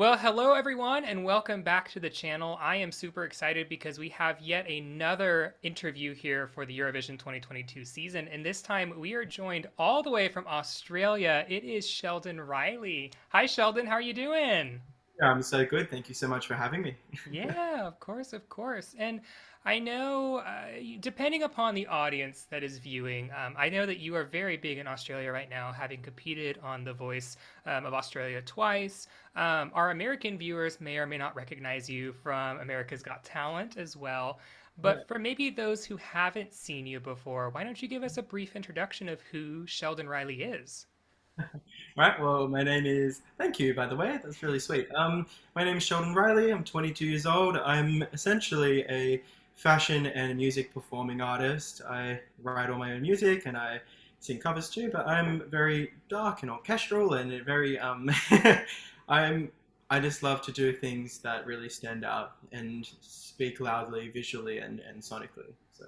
Well, hello everyone, and welcome back to the channel. I am super excited because we have yet another interview here for the Eurovision 2022 season, and this time we are joined all the way from Australia. It is Sheldon Riley. Hi, Sheldon. How are you doing? Yeah, I'm so good. Thank you so much for having me. Yeah, of course, of course. And I know, depending upon the audience that is viewing, I know that you are very big in Australia right now, having competed on The Voice of Australia twice. Our American viewers may or may not recognize you from America's Got Talent as well. Yeah. But for maybe those who haven't seen you before, why don't you give us a brief introduction of who Sheldon Riley is? Right. Well, my name is. Thank you, by the way. That's really sweet. My name is Sheldon Riley. I'm 22 years old. I'm essentially a fashion and music performing artist. I write all my own music and I sing covers too. But I'm very dark and orchestral and very I'm. I just love to do things that really stand out and speak loudly, visually, and sonically. So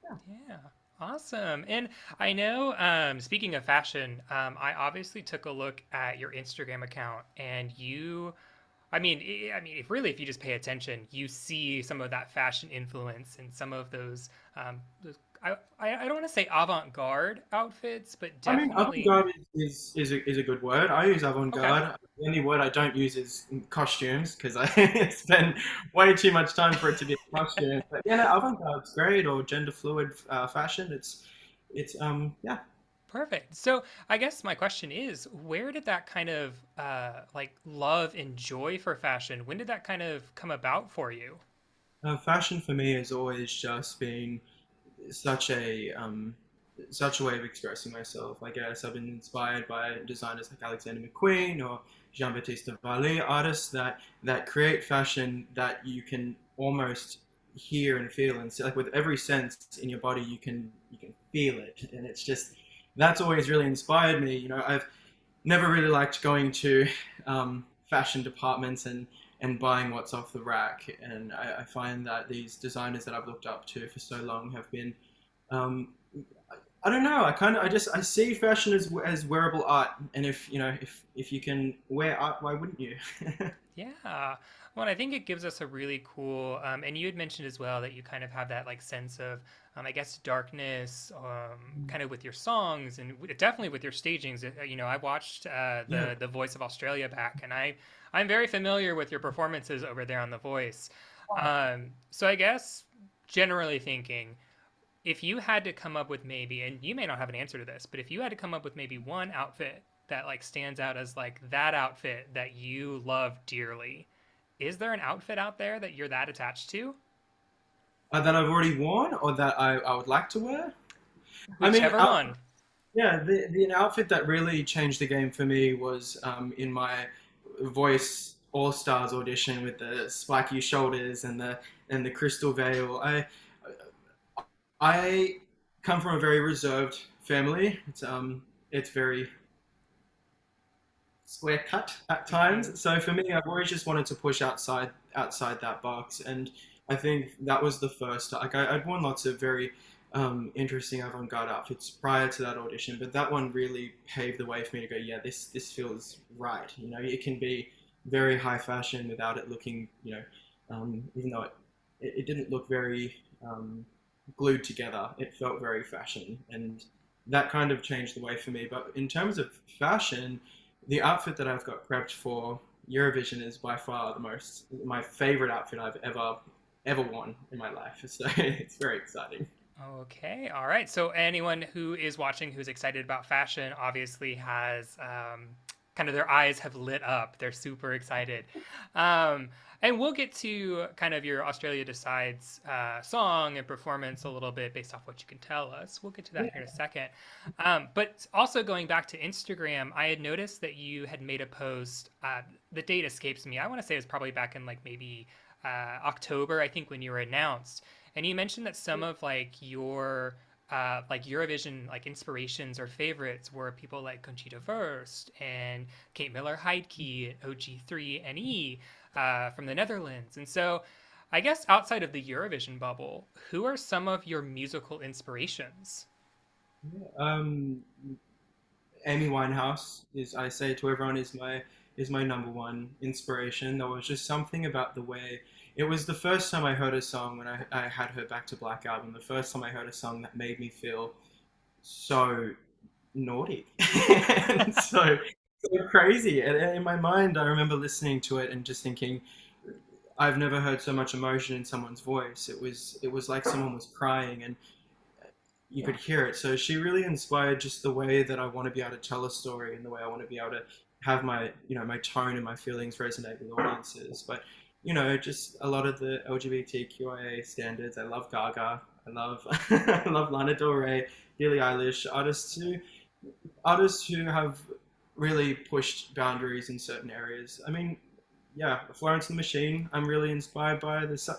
yeah. Yeah, awesome. And I know, speaking of fashion, I obviously took a look at your Instagram account, and if really, if you just pay attention, you see some of that fashion influence and some of those I don't want to say avant-garde outfits, but I mean, definitely. avant-garde is a good word. I use Okay. avant-garde. The only word I don't use is costumes because I spend way too much time for it to be a costume. But yeah, no, avant-garde's great or gender fluid fashion. It's yeah. Perfect. So I guess my question is, where did that kind of like love and joy for fashion, when did that kind of come about for you? Fashion for me has always just been such a um, such a way of expressing myself. I guess I've been inspired by designers like Alexander McQueen or Jean-Baptiste Vallee, artists that create fashion that you can almost hear and feel, and so, like with every sense in your body, you can feel it, and it's just that's always really inspired me. I've never really liked going to fashion departments and buying what's off the rack. And I find that these designers that I've looked up to for so long have been um, I don't know. I see fashion as wearable art, and if you can wear art, why wouldn't you? Yeah. Well, I think it gives us a really cool, and you had mentioned as well that you kind of have that like sense of, I guess, darkness, kind of with your songs and definitely with your stagings. I watched Yeah. the Voice of Australia back, and I'm very familiar with your performances over there on The Voice. So I guess generally thinking, if you had to come up with maybe, and you may not have an answer to this, but if you had to come up with maybe one outfit that like stands out as like that outfit that you love dearly, is there an outfit out there that you're that attached to? That I've already worn, or that I would like to wear. I mean, Whichever one. yeah, the outfit that really changed the game for me was in my Voice All Stars audition with the spiky shoulders and the crystal veil. I come from a very reserved family. It's very square cut at Hmm. times. So for me, I've always just wanted to push outside that box, and I think that was the first. Like I'd worn lots of very interesting avant-garde outfits prior to that audition, but that one really paved the way for me to go, yeah, this feels right. It can be very high fashion without it looking, even though it didn't look very glued together. It felt very fashion, and that kind of changed the way for me. But in terms of fashion, the outfit that I've got prepped for Eurovision is by far my favorite outfit I've ever worn in my life. So it's very exciting. Okay, all right. So anyone who is watching who's excited about fashion obviously has kind of their eyes have lit up. They're super excited. And we'll get to kind of your Australia Decides song and performance a little bit based off what you can tell us. We'll get to that here in a second. But also going back to Instagram, I had noticed that you had made a post. The date escapes me. I want to say it was probably back in like maybe October, I think, when you were announced, and you mentioned that some of like your like Eurovision like inspirations or favorites were people like Conchita Wurst and Kate Miller Heidke, OG3 and E from the Netherlands. And so I guess outside of the Eurovision bubble, who are some of your musical inspirations? Yeah. Amy Winehouse is I say to everyone is my is my number one inspiration. There was just something about the way it was the first time I heard a song when I had her Back to Black album. The first time I heard a song that made me feel so naughty and so crazy. And in my mind, I remember listening to it and just thinking, I've never heard so much emotion in someone's voice. It was like someone was crying, and you could hear it. So she really inspired just the way that I want to be able to tell a story and the way I want to be able to have my, my tone and my feelings resonate with audiences. But, just a lot of the LGBTQIA standards. I love Gaga. I love I love Lana Del Rey, Billie Eilish, artists who have really pushed boundaries in certain areas. I mean, yeah, Florence and the Machine. I'm really inspired by. There's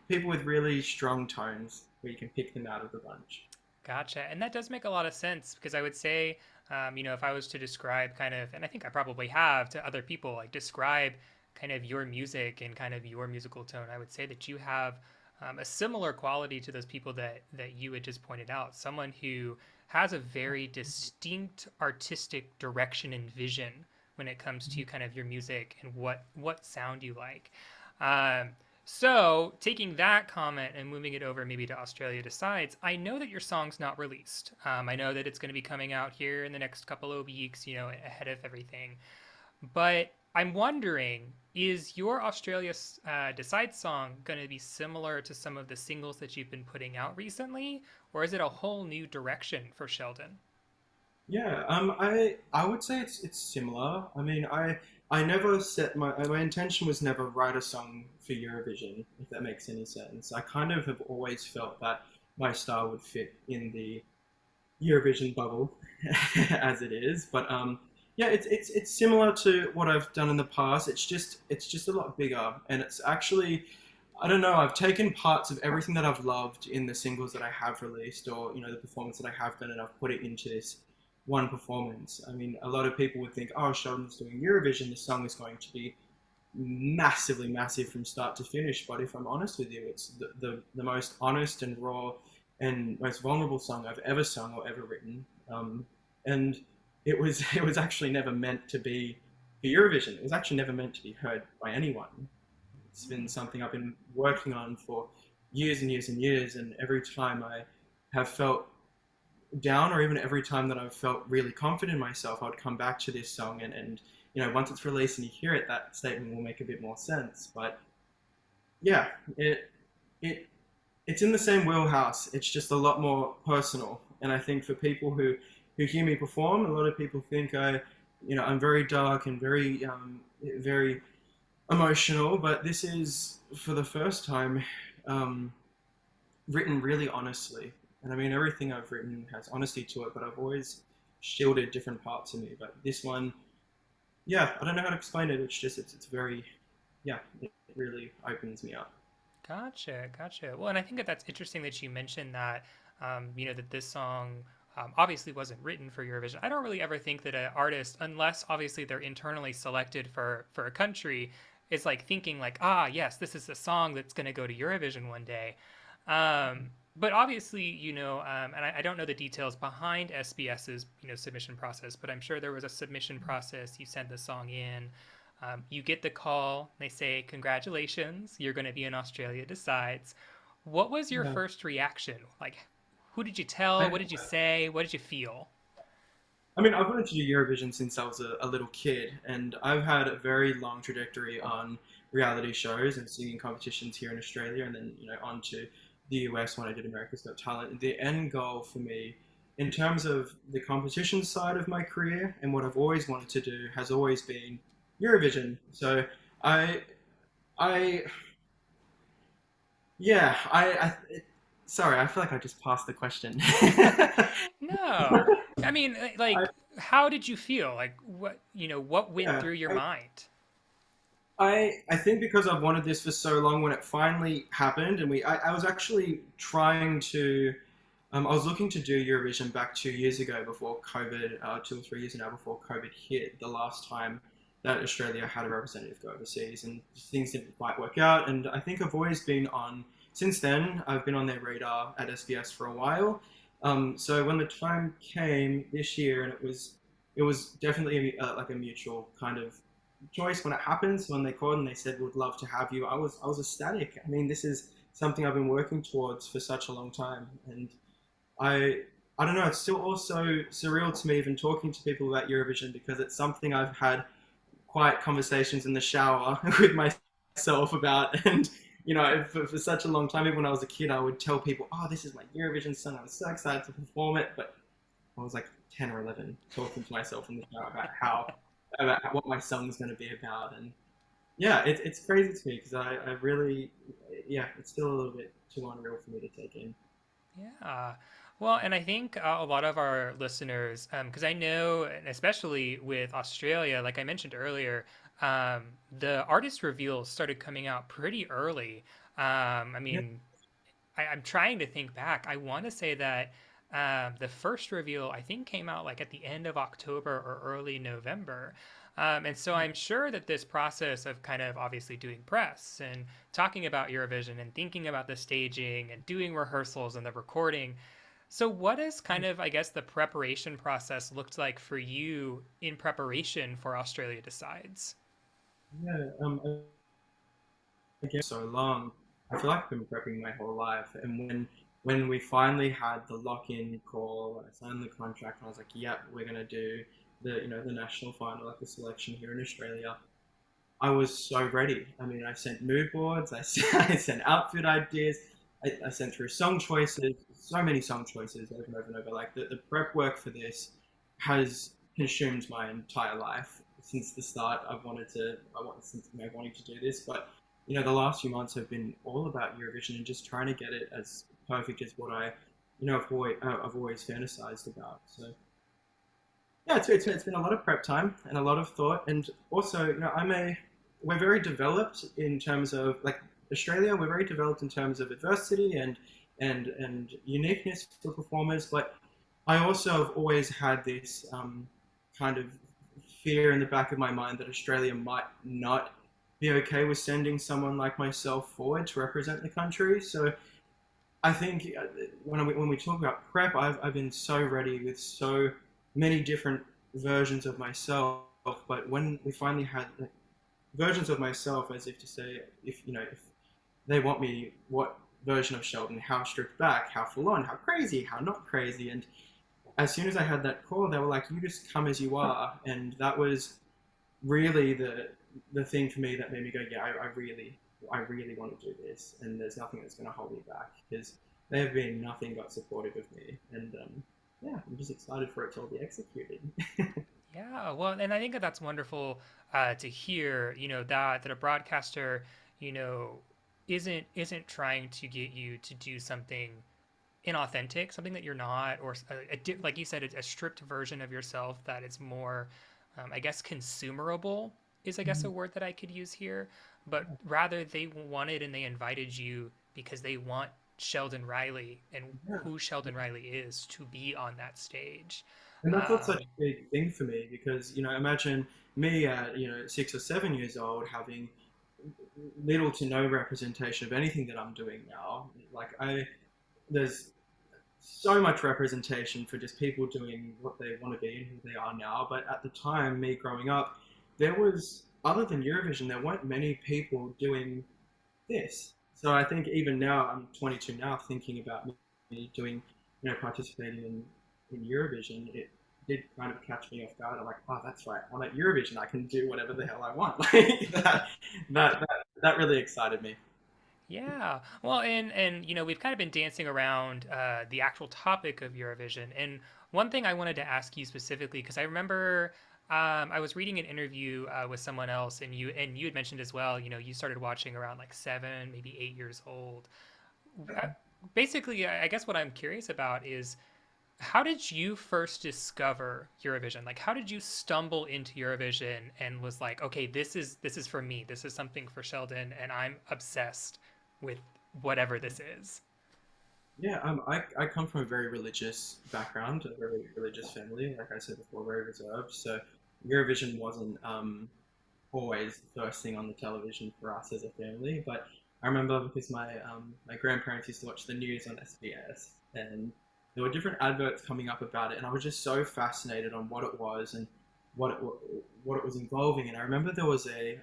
people with really strong tones where you can pick them out of the bunch. Gotcha. And that does make a lot of sense because I would say, if I was to describe kind of, and I think I probably have to other people, like describe kind of your music and kind of your musical tone, I would say that you have a similar quality to those people that you had just pointed out. Someone who has a very distinct artistic direction and vision when it comes to kind of your music and what sound you like. Um, so, taking that comment and moving it over maybe to Australia Decides, I know that your song's not released. I know that it's going to be coming out here in the next couple of weeks, ahead of everything. But I'm wondering, is your Australia Decides song going to be similar to some of the singles that you've been putting out recently? Or is it a whole new direction for Sheldon? Yeah, I would say it's similar. I mean, I never set my intention was never write a song for Eurovision, if that makes any sense. I kind of have always felt that my style would fit in the Eurovision bubble as it is. But yeah, it's similar to what I've done in the past. It's just a lot bigger, and it's actually, I don't know. I've taken parts of everything that I've loved in the singles that I have released, or the performance that I have done, and I've put it into this one performance. I mean, a lot of people would think, oh, Sheldon's doing Eurovision. The song is going to be massively massive from start to finish. But if I'm honest with you, it's the most honest and raw and most vulnerable song I've ever sung or ever written. And it was actually never meant to be for Eurovision. It was actually never meant to be heard by anyone. It's been something I've been working on for years and years and years, and every time I have felt down, or even every time that I've felt really confident in myself, I'd come back to this song, and once it's released and you hear it, that statement will make a bit more sense. But yeah, it it's in the same wheelhouse. It's just a lot more personal. And I think for people who hear me perform, a lot of people think I'm very dark and very emotional. But this is for the first time um, written really honestly. And I mean, everything I've written has honesty to it, but I've always shielded different parts of me. But this one, yeah, I don't know how to explain it. It's very, yeah, it really opens me up. Gotcha, gotcha. Well, and I think that that's interesting that you mentioned that, that this song obviously wasn't written for Eurovision. I don't really ever think that an artist, unless obviously they're internally selected for a country, is like thinking like, ah, yes, this is a song that's going to go to Eurovision one day. But obviously, and I don't know the details behind SBS's, submission process, but I'm sure there was a submission process. You send the song in, you get the call. They say, congratulations, you're going to be in Australia Decides. What was your Yeah. first reaction? Like, who did you tell? I, What did you say? What did you feel? I mean, I've wanted to do Eurovision since I was a little kid, and I've had a very long trajectory on reality shows and singing competitions here in Australia, and then on to the US when I did America's Got Talent. The end goal for me, in terms of the competition side of my career and what I've always wanted to do, has always been Eurovision. So I, I, yeah, sorry, I feel like I just passed the question. No. I mean, I, like, how did you feel? Like, what went yeah, through your mind? I think because I've wanted this for so long, when it finally happened, and I was actually trying to, I was looking to do Eurovision back 2 years ago before COVID, 2 or 3 years now before COVID hit, the last time that Australia had a representative go overseas, and things didn't quite work out. And I think I've always been on, since then, I've been on their radar at SBS for a while. So when the time came this year, and it was definitely like a mutual kind of choice when it happened. So when they called and they said would love to have you, I was ecstatic. I mean, this is something I've been working towards for such a long time, and I I don't know. It's still also surreal to me even talking to people about Eurovision because it's something I've had quiet conversations in the shower with myself about. And for such a long time, even when I was a kid, I would tell people, "Oh, this is my Eurovision song. I'm so excited to perform it." But I was like 10 or 11, talking to myself in the shower about what my song's going to be about. And yeah, it's crazy to me because I really, yeah, it's still a little bit too unreal for me to take in. Yeah. Well, and I think a lot of our listeners, because I know, and especially with Australia, like I mentioned earlier, the artist reveals started coming out pretty early. I Yeah, mean, I'm trying to think back. I want to say that the first reveal I think came out like at the end of October or early November. And so I'm sure that this process of kind of obviously doing press and talking about Eurovision and thinking about the staging and doing rehearsals and the recording. So, what has kind of, I guess, the preparation process looked like for you in preparation for Australia Decides? yeah. Again, so long. I feel like I've been prepping my whole life, and when we finally had the lock-in call, I signed the contract, and I was like, "Yep, we're gonna do the national final, like the selection here in Australia." I was so ready. I mean, I sent mood boards, I sent outfit ideas, I sent through song choices, so many song choices over and over and over. Like the prep work for this has consumed my entire life since the start. Since wanting to do this, but the last few months have been all about Eurovision and just trying to get it as perfect as what I've always fantasized about. So yeah, it's been a lot of prep time and a lot of thought, and also we're very developed in terms of like Australia. We're very developed in terms of adversity and uniqueness for performers, but I also have always had this kind of fear in the back of my mind that Australia might not be okay with sending someone like myself forward to represent the country. So I think when we talk about prep, I've been so ready with so many different versions of myself. But when we finally had like, versions of myself, as if to say, if they want me, what version of Sheldon, how stripped back, how full on, how crazy, how not crazy. And as soon as I had that call, they were like, "You just come as you are," and that was really the thing for me that made me go, "Yeah, I really want to do this, and there's nothing that's going to hold me back because they have been nothing but supportive of me, and yeah, I'm just excited for it to all be executed." Yeah, well, and I think that that's wonderful to hear. That a broadcaster, you know, isn't trying to get you to do something inauthentic, something that you're not, or like you said, a stripped version of yourself that is more, I guess, consumerable is, I guess, a word that I could use here. But rather, they wanted and they invited you because they want Sheldon Riley and Yeah. who Sheldon Riley is to be on that stage. And that's what's such Um, a big thing for me because imagine me at 6 or 7 years old having little to no representation of anything that I'm doing now. Like there's so much representation for just people doing what they want to be and who they are now. But at the time, me growing up, there was, other than Eurovision, there weren't many people doing this. So I think even now, I'm 22 now, thinking about me doing, participating in Eurovision, it did kind of catch me off guard. I'm like, oh, that's right. I'm at Eurovision. I can do whatever the hell I want. Like that really excited me. Yeah. Well, and we've kind of been dancing around the actual topic of Eurovision, and one thing I wanted to ask you specifically because I remember I was reading an interview with someone else, and you had mentioned as well. You started watching around like 7, maybe 8 years old. Uh, Basically, I guess what I'm curious about is how did you first discover Eurovision? Like, how did you stumble into Eurovision and was like, okay, this is for me. This is something for Sheldon, and I'm obsessed with whatever this is. Yeah, I come from a very religious background, a very religious family. Like I said before, very reserved. So Eurovision wasn't always the first thing on the television for us as a family. But I remember because my grandparents used to watch the news on SBS, and there were different adverts coming up about it, and I was just so fascinated on what it was, and what it, what it was involving. And I remember there was a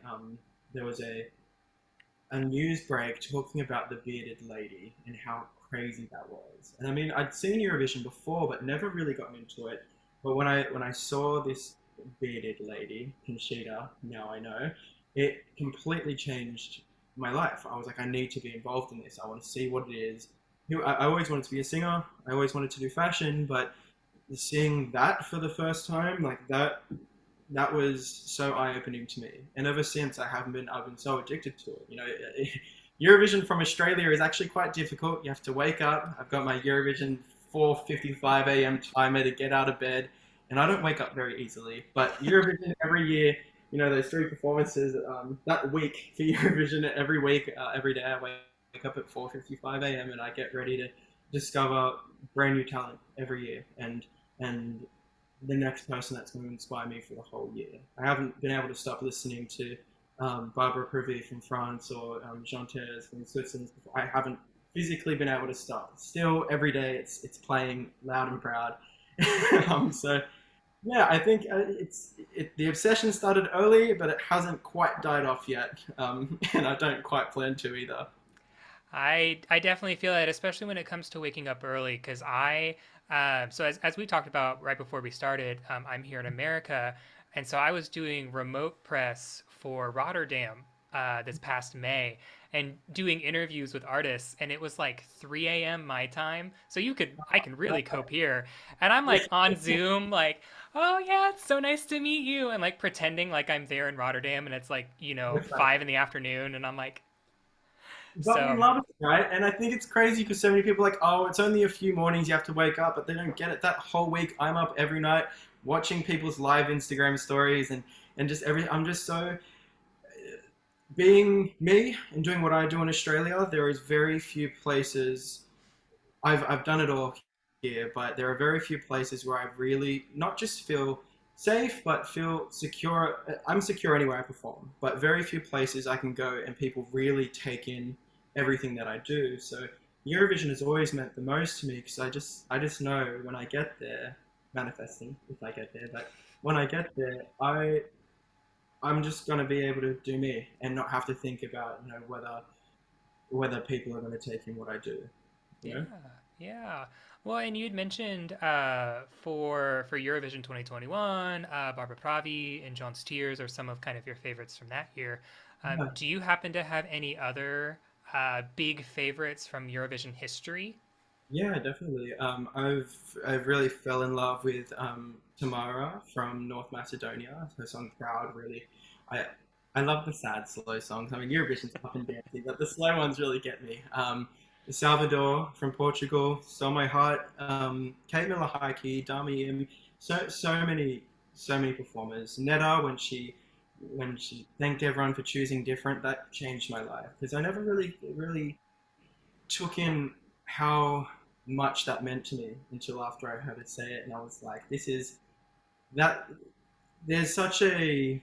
news break talking about the bearded lady and how crazy that was. And I mean, I'd seen Eurovision before, but never really gotten into it. But when I saw this bearded lady, Conchita, now I know, it completely changed my life. I was like, I need to be involved in this. I want to see what it is. I always wanted to be a singer. I always wanted to do fashion, but seeing that for the first time, like that was so eye-opening to me. And ever since, I've been so addicted to it. You know, Eurovision from Australia is actually quite difficult. You have to wake up. I've got my Eurovision 4:55 a.m. timer to get out of bed, and I don't wake up very easily. But Eurovision every year, you know, those three performances that week for Eurovision every week, every day I wake up at 4:55 a.m. and I get ready to discover brand new talent every year, and the next person that's going to inspire me for the whole year. I haven't been able to stop listening to Barbara Pravi from France or Jean Thez from Switzerland. I haven't physically been able to stop. Still, every day it's playing loud and proud. So yeah, I think the obsession started early, but it hasn't quite died off yet, and I don't quite plan to either. I definitely feel that, especially when it comes to waking up early, because so as we talked about right before we started, I'm here in America, and so I was doing remote press for Rotterdam this past May, and doing interviews with artists, and it was like 3 a.m. my time, so I can really cope here, and I'm like on Zoom, like, oh yeah, it's so nice to meet you, and like pretending like I'm there in Rotterdam, and it's like 5 in the afternoon, and I'm like, But we so. love it, right? And I think it's crazy because so many people are like, oh, it's only a few mornings you have to wake up, but they don't get it. That whole week, I'm up every night watching people's live Instagram stories and just I'm just so being me and doing what I do in Australia. There is very few places I've done it all here, but there are very few places where I really not just feel safe, but feel secure. I'm secure anywhere I perform, but very few places I can go and people really take in everything that I do. So Eurovision has always meant the most to me because I just know when I get there, manifesting if I get there, but when I get there, I'm just gonna be able to do me and not have to think about whether people are going to take in what I do. You Yeah, know. yeah. Well, and you'd mentioned for Eurovision 2021, Barbara Pravi and John's Tears are some of kind of your favorites from that year. Yeah. Do you happen to have any other big favorites from Eurovision history? Yeah, definitely. I've really fell in love with Tamara from North Macedonia. Her song "Proud" really, I I love the sad slow songs. I mean, Eurovision's up and dancing, but the slow ones really get me. Salvador from Portugal, "Stole My Heart," Kate Miller-Heidke, Dami Im, so many performers. Netta when she thanked everyone for choosing different, that changed my life because I never really took in how much that meant to me until after I heard her say it, and I was like, "This is that." There's such a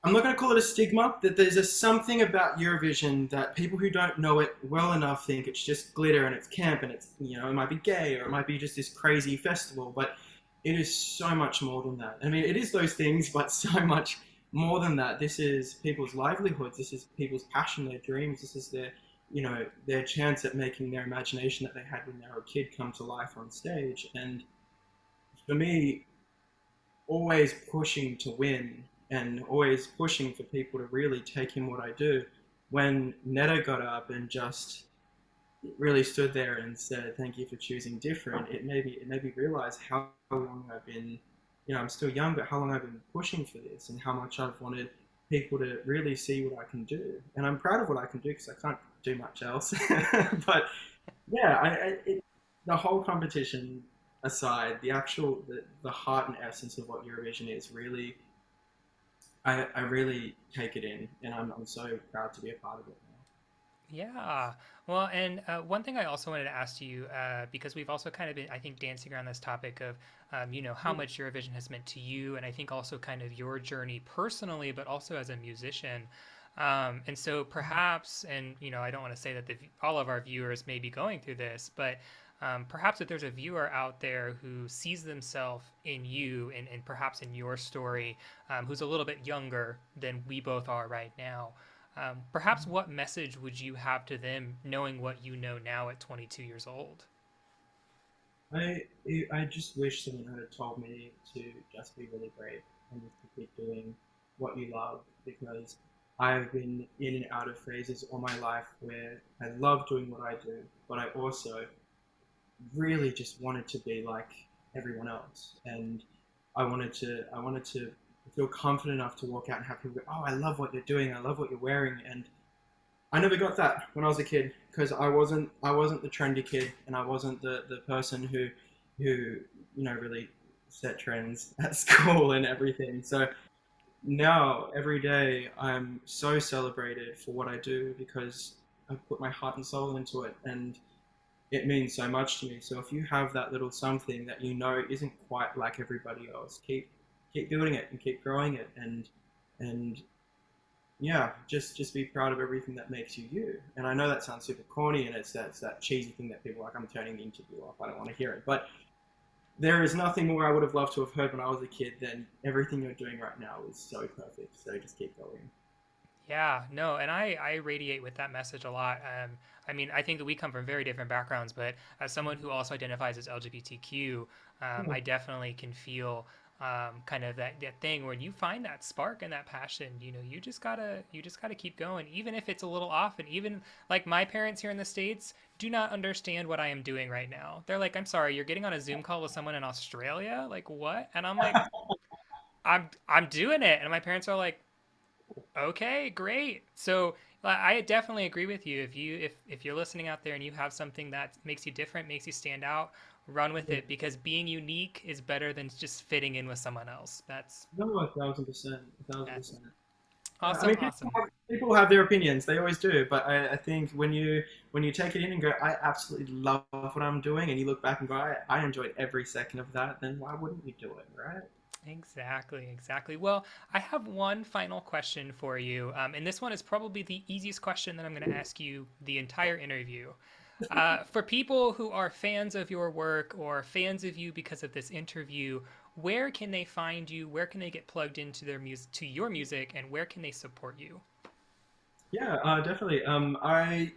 I'm not going to call it a stigma that there's a something about Eurovision that people who don't know it well enough think it's just glitter and it's camp and it's it might be gay or it might be just this crazy festival, but it is so much more than that. I mean, it is those things, but so much more than that. This is people's livelihoods. This is people's passion, their dreams. This is their chance at making their imagination that they had when they were a kid come to life on stage. And for me, always pushing to win and always pushing for people to really take in what I do. When Netta got up and just really stood there and said, "Thank you for choosing different," it made me realize how long I've been, I'm still young, but how long I've been pushing for this and how much I've wanted people to really see what I can do. And I'm proud of what I can do because I can't do much else. But yeah, the whole competition aside, the heart and essence of what Eurovision is really, I really take it in, and I'm so proud to be a part of it now. Yeah. Well, and one thing I also wanted to ask you, because we've also kind of been, I think, dancing around this topic of, how much Eurovision has meant to you, and I think also kind of your journey personally, but also as a musician. And so perhaps, and I don't want to say that all of our viewers may be going through this, but Perhaps if there's a viewer out there who sees themselves in you and perhaps in your story, who's a little bit younger than we both are right now, perhaps what message would you have to them knowing what you know now at 22 years old? I I just wish someone had told me to just be really brave and just to keep doing what you love, because I've been in and out of phases all my life where I love doing what I do, but I also really just wanted to be like everyone else, and I wanted to feel confident enough to walk out and have people go, "Oh, I love what you're doing. I love what you're wearing," and I never got that when I was a kid because I wasn't the trendy kid, and I wasn't the person who really set trends at school and everything. So now every day I'm so celebrated for what I do because I put my heart and soul into it, and it means so much to me. So if you have that little something that you know isn't quite like everybody else, keep doing it and keep growing it, and yeah, just be proud of everything that makes you you. And I know that sounds super corny, and it's that cheesy thing that people are like, I'm turning the interview off, I don't want to hear it. But there is nothing more I would have loved to have heard when I was a kid than everything you're doing right now is so perfect. So just keep going. Yeah, no, and I radiate with that message a lot. I mean, I think that we come from very different backgrounds, but as someone who also identifies as LGBTQ, Yeah, I definitely can feel kind of that thing where you find that spark and that passion. You know, you just gotta keep going, even if it's a little off. And even like my parents here in the States do not understand what I am doing right now. They're like, "I'm sorry, you're getting on a Zoom call with someone in Australia? Like what?" And I'm like, I'm doing it." And my parents are like, okay, great. So I definitely agree with you. If you're listening out there and you have something that makes you different, makes you stand out, run with yeah. it because being unique is better than just fitting in with someone else. No, 1,000%, a thousand That's percent. Yeah, I awesome, mean, awesome. people have their opinions. They always do. But I think when you take it in and go, I absolutely love what I'm doing, and you look back and go, I enjoyed every second of that. Then why wouldn't you do it, right? Exactly, exactly. Well, I have one final question for you, and this one is probably the easiest question that I'm going to ask you the entire interview. For people who are fans of your work or fans of you because of this interview, where can they find you? Where can they get plugged into their music, to your music, and where can they support you? Yeah, definitely. I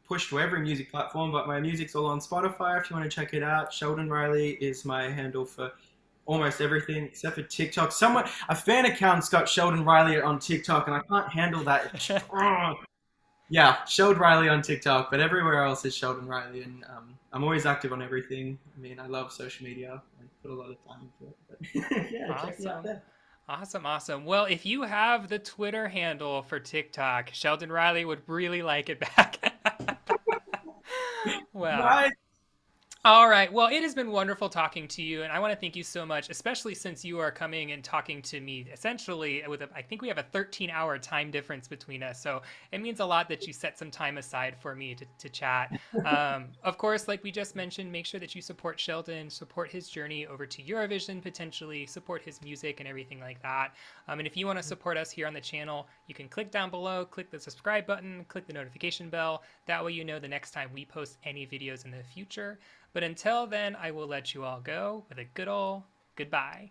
push to every music platform, but my music's all on Spotify. If you want to check it out, Sheldon Riley is my handle for almost everything except for TikTok. A fan account's got Sheldon Riley on TikTok, and I can't handle that. Yeah, Sheldon Riley on TikTok, but everywhere else is Sheldon Riley, and I'm always active on everything. I mean, I love social media. I put a lot of time into it. But yeah, check me out Awesome. there. Awesome, awesome. Well, if you have the Twitter handle for TikTok, Sheldon Riley would really like it back. Well, Right. all right. Well, it has been wonderful talking to you, and I want to thank you so much, especially since you are coming and talking to me essentially with I think we have a 13-hour time difference between us, so it means a lot that you set some time aside for me to chat. Of course, like we just mentioned, make sure that you support Sheldon, support his journey over to Eurovision potentially, support his music and everything like that. And if you want to support us here on the channel, you can click down below, click the subscribe button, click the notification bell. That way you know the next time we post any videos in the future. But until then, I will let you all go with a good ol' goodbye.